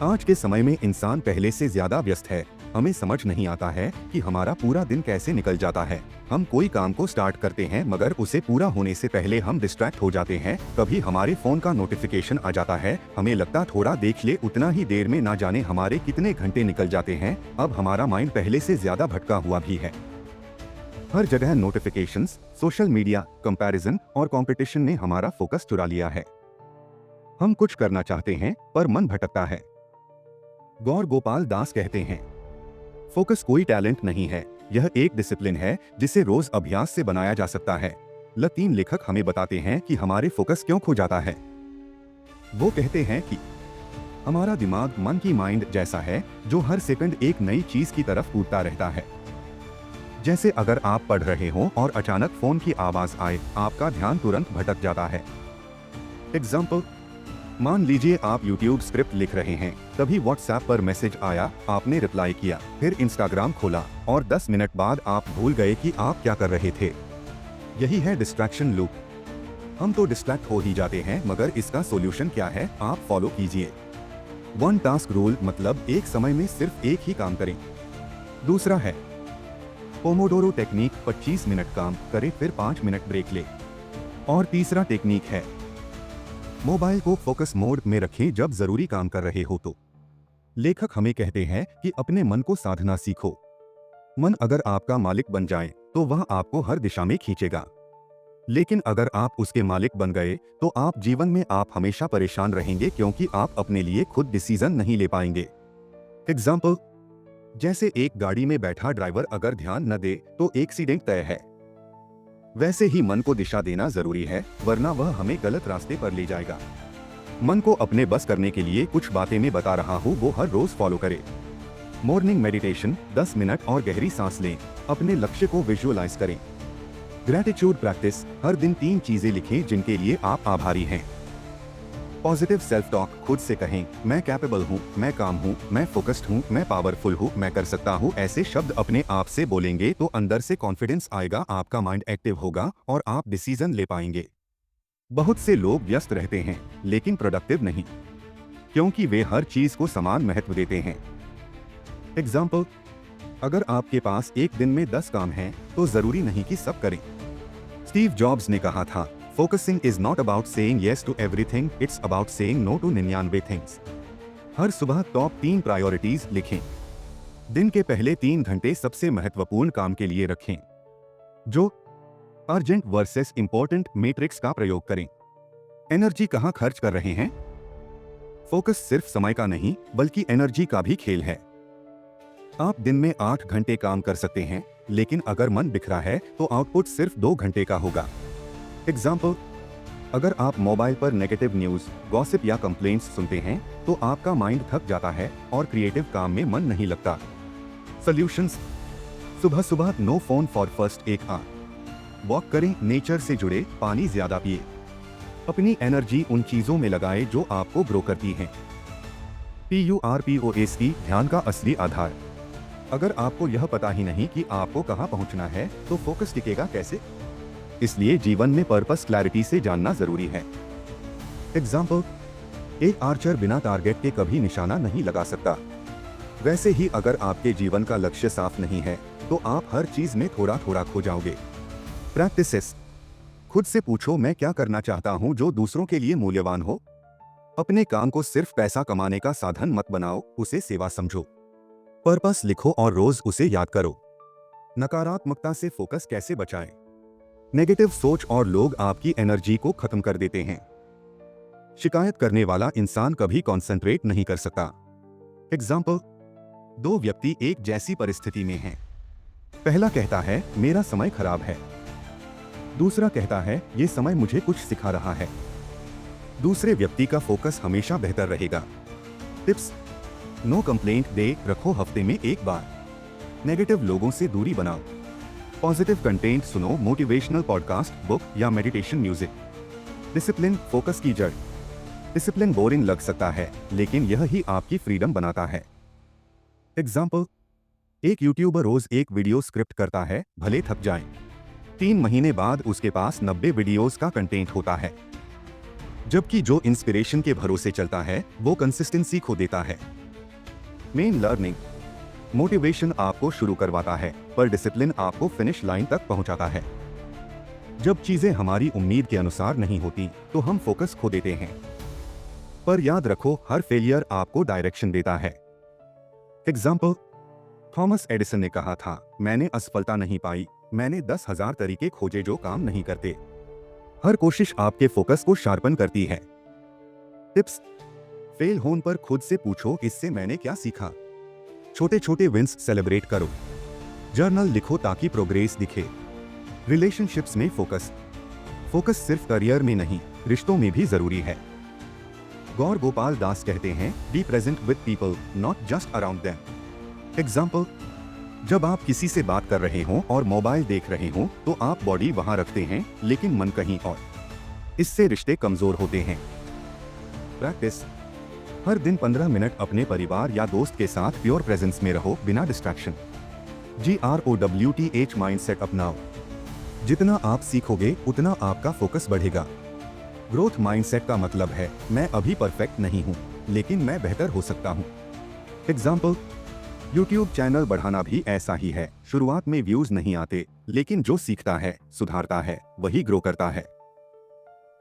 आज के समय में इंसान पहले से ज्यादा व्यस्त है। हमें समझ नहीं आता है कि हमारा पूरा दिन कैसे निकल जाता है। हम कोई काम को स्टार्ट करते हैं मगर उसे पूरा होने से पहले हम डिस्ट्रैक्ट हो जाते हैं। कभी हमारे फोन का नोटिफिकेशन आ जाता है, हमें लगता थोड़ा देख ले, उतना ही देर में ना जाने हमारे कितने घंटे निकल जाते हैं। अब हमारा माइंड पहले से ज्यादा भटका हुआ भी है। हर जगह नोटिफिकेशंस, सोशल मीडिया, कंपैरिजन और कंपटीशन ने हमारा फोकस चुरा लिया है। हम कुछ करना चाहते हैं पर मन भटकता है। गौर गोपाल दास कहते हैं, फोकस कोई टैलेंट नहीं है, यह एक डिसिप्लिन है जिसे रोज अभ्यास से बनाया जा सकता है। लतीन लेखक हमें बताते हैं कि हमारे फोकस क्यों खो जाता है। वो कहते हैं कि हमारा दिमाग मन की माइंड जैसा है जो हर सेकंड एक नई चीज की तरफ कूदता रहता है। जैसे अगर आप पढ़ रहे हो और अचानक फोन की आवाज आए, आपका ध्यान तुरंत भटक जाता है। एग्जाम्पल, मान लीजिए आप YouTube स्क्रिप्ट लिख रहे हैं, तभी WhatsApp पर मैसेज आया, आपने रिप्लाई किया, फिर Instagram खोला और 10 मिनट बाद आप भूल गए कि आप क्या कर रहे थे। यही है डिस्ट्रैक्शन लूप। हम तो डिस्ट्रैक्ट हो ही जाते हैं, मगर इसका सॉल्यूशन क्या है, आप फॉलो कीजिए। वन टास्क रूल, मतलब एक समय में सिर्फ एक ही काम करें। दूसरा है पोमोडोरो टेक्निक, 25 मिनट काम करें फिर 5 मिनट ब्रेक ले। और तीसरा टेक्निक है मोबाइल को फोकस मोड में रखें जब जरूरी काम कर रहे हो तो। लेखक हमें कहते हैं कि अपने मन को साधना सीखो। मन अगर आपका मालिक बन जाए तो वह आपको हर दिशा में खींचेगा, लेकिन अगर आप उसके मालिक बन गए तो आप जीवन में आप हमेशा परेशान रहेंगे, क्योंकि आप अपने लिए खुद डिसीजन नहीं ले पाएंगे। एग्जाम्पल, जैसे एक गाड़ी में बैठा ड्राइवर अगर ध्यान न दे तो एक्सीडेंट तय है। वैसे ही मन को दिशा देना जरूरी है, वरना वह हमें गलत रास्ते पर ले जाएगा। मन को अपने बस करने के लिए कुछ बातें मैं बता रहा हूँ, वो हर रोज फॉलो करें। मॉर्निंग मेडिटेशन 10 मिनट और गहरी सांस लें। अपने लक्ष्य को विजुअलाइज करें। ग्रैटिट्यूड प्रैक्टिस, हर दिन 3 चीजें लिखें जिनके लिए आप आभारी हैं। पॉजिटिव सेल्फ टॉक, खुद से कहें, मैं कैपेबल हूँ, मैं काम हूँ, मैं फोकस्ड हूँ, मैं पावरफुल हूँ, मैं कर सकता हूँ। ऐसे शब्द अपने आप से बोलेंगे तो अंदर से कॉन्फिडेंस आएगा, आपका माइंड एक्टिव होगा और आप डिसीजन ले पाएंगे। बहुत से लोग व्यस्त रहते हैं लेकिन प्रोडक्टिव नहीं, क्योंकि वे हर चीज को समान महत्व देते हैं। एग्जाम्पल, अगर आपके पास एक दिन में 10 काम हैं, तो जरूरी नहीं कि सब करें। स्टीव जॉब्स ने कहा था, focusing is not about saying yes to everything, it's about saying no to 99 things. हर सुबह टॉप 3 प्रायोरिटीज लिखें। दिन के पहले 3 घंटे सबसे महत्वपूर्ण काम के लिए रखें। जो अर्जेंट वर्सेस इंपॉर्टेंट मैट्रिक्स का प्रयोग करें। एनर्जी कहां खर्च कर रहे हैं? फोकस सिर्फ समय का नहीं बल्कि एनर्जी का भी खेल है। आप दिन में 8 घंटे काम कर सकते हैं, लेकिन अगर मन बिखरा है तो आउटपुट सिर्फ 2 घंटे का होगा। एग्जाम्पल, अगर आप मोबाइल पर नेगेटिव न्यूज, गॉसिप या कंप्लेंट्स सुनते हैं तो आपका माइंड थक जाता है और क्रिएटिव काम में मन नहीं लगता। सॉल्यूशंस, सुबह सुबह no phone for first 1 hour. Walk करें, नेचर से जुड़े, पानी ज्यादा पिए। अपनी एनर्जी उन चीजों में लगाएं जो आपको ग्रो करती हैं। PURPOS, ध्यान का असली आधार। अगर आपको यह पता ही नहीं कि आपको कहां पहुंचना है तो फोकस टिकेगा कैसे? इसलिए जीवन में पर्पस क्लैरिटी से जानना जरूरी है। एग्जाम्पल, एक आर्चर बिना टारगेट के कभी निशाना नहीं लगा सकता। वैसे ही अगर आपके जीवन का लक्ष्य साफ नहीं है तो आप हर चीज में थोड़ा थोड़ा खो जाओगे। प्रैक्टिसेस, खुद से पूछो, मैं क्या करना चाहता हूं जो दूसरों के लिए मूल्यवान हो। अपने काम को सिर्फ पैसा कमाने का साधन मत बनाओ, उसे सेवा समझो। पर्पस लिखो और रोज उसे याद करो। नकारात्मकता से फोकस कैसे बचाएं? नेगेटिव सोच और लोग आपकी एनर्जी को खत्म कर देते हैं। शिकायत करने वाला इंसान कभी कॉन्सेंट्रेट नहीं कर सकता। एग्जाम्पल, 2 व्यक्ति एक जैसी परिस्थिति में हैं। पहला कहता है, मेरा समय खराब है। दूसरा कहता है, ये समय मुझे कुछ सिखा रहा है। दूसरे व्यक्ति का फोकस हमेशा बेहतर रहेगा। टिप्स, नो कंप्लेंट डे रखो हफ्ते में 1 बार। नेगेटिव लोगों से दूरी बनाओ। पॉजिटिव कंटेंट सुनो, मोटिवेशनल पॉडकास्ट, बुक या मेडिटेशन म्यूजिक। डिसिप्लिन, फोकस की जड़। डिसिप्लिन बोरिंग लग सकता है, लेकिन यह ही आपकी फ्रीडम बनाता है। एग्जाम्पल, एक यूट्यूबर रोज एक वीडियो स्क्रिप्ट करता है, भले थक जाए। 3 महीने बाद उसके पास 90 वीडियोस का कंटेंट होता है। जबकि जो इंस्पिरेशन के भरोसे चलता है वो कंसिस्टेंसी खो देता है। मेन लर्निंग, मोटिवेशन आपको शुरू करवाता है पर डिसिप्लिन आपको फिनिश लाइन तक पहुंचाता है। जब चीजें हमारी उम्मीद के अनुसार नहीं होती तो हम फोकस खो देते हैं। पर याद रखो, हर फेलियर आपको डायरेक्शन देता है। एग्जाम्पल, थॉमस एडिसन ने कहा था, मैंने असफलता नहीं पाई, मैंने 10,000 तरीके खोजे जो काम नहीं करते। हर कोशिश आपके फोकस को शार्पन करती है। टिप्स, फेल होने पर खुद से पूछो, इससे मैंने क्या सीखा। छोटे छोटे विंस सेलिब्रेट करो। जर्नल लिखो ताकि प्रोग्रेस दिखे। रिलेशनशिप्स में फोकस सिर्फ करियर में नहीं, रिश्तों में भी जरूरी है। गौर गोपाल दास कहते हैं, be present with people, not just around them. Example, जब आप किसी से बात कर रहे हो और मोबाइल देख रहे हो तो आप बॉडी वहां रखते हैं लेकिन मन कहीं और। इससे रिश्ते कमजोर होते हैं। प्रैक्टिस, हर दिन 15 मिनट अपने परिवार या दोस्त के साथ प्योर प्रेजेंस में रहो बिना डिस्ट्रैक्शन। GROWTH माइंडसेट अपनाओ। जितना आप सीखोगे उतना आपका फोकस बढ़ेगा। ग्रोथ माइंडसेट का मतलब है, मैं अभी परफेक्ट नहीं हूँ लेकिन मैं बेहतर हो सकता हूँ। एग्जाम्पल, YouTube चैनल बढ़ाना भी ऐसा ही है। शुरुआत में व्यूज नहीं आते लेकिन जो सीखता है, सुधारता है, वही ग्रो करता है।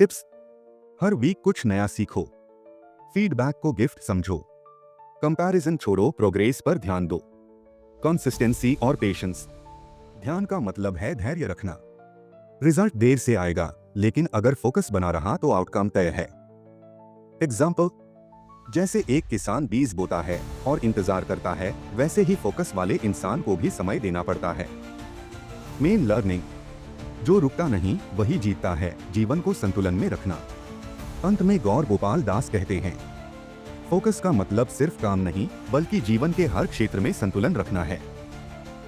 टिप्स, हर वीक कुछ नया सीखो। फीडबैक को गिफ्ट समझो। कंपैरिजन छोड़ो, प्रोग्रेस पर ध्यान दो। कंसिस्टेंसी और पेशेंस, ध्यान का मतलब है धैर्य रखना। रिजल्ट देर से आएगा लेकिन अगर फोकस बना रहा तो आउटकम तय है। एग्जाम्पल, जैसे एक किसान बीज बोता है और इंतजार करता है, वैसे ही फोकस वाले इंसान को भी समय देना पड़ता है। मेन लर्निंग, जो रुकता नहीं वही जीतता है। जीवन को संतुलन में रखना। अंत में गौर गोपाल दास कहते हैं, फोकस का मतलब सिर्फ काम नहीं बल्कि जीवन के हर क्षेत्र में संतुलन रखना है।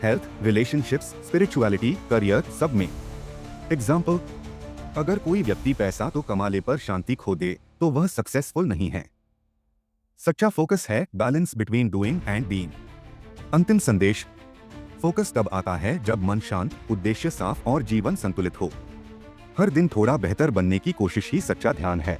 हेल्थ, रिलेशनशिप्स, स्पिरिचुअलिटी, करियर, सब में। एग्जाम्पल, अगर कोई व्यक्ति पैसा तो कमा ले पर शांति खो दे तो वह सक्सेसफुल नहीं है। सच्चा फोकस है balance between doing and being. अंतिम संदेश, फोकस तब आता है जब मन शांत, उद्देश्य साफ और जीवन संतुलित हो। हर दिन थोड़ा बेहतर बनने की कोशिश ही सच्चा ध्यान है।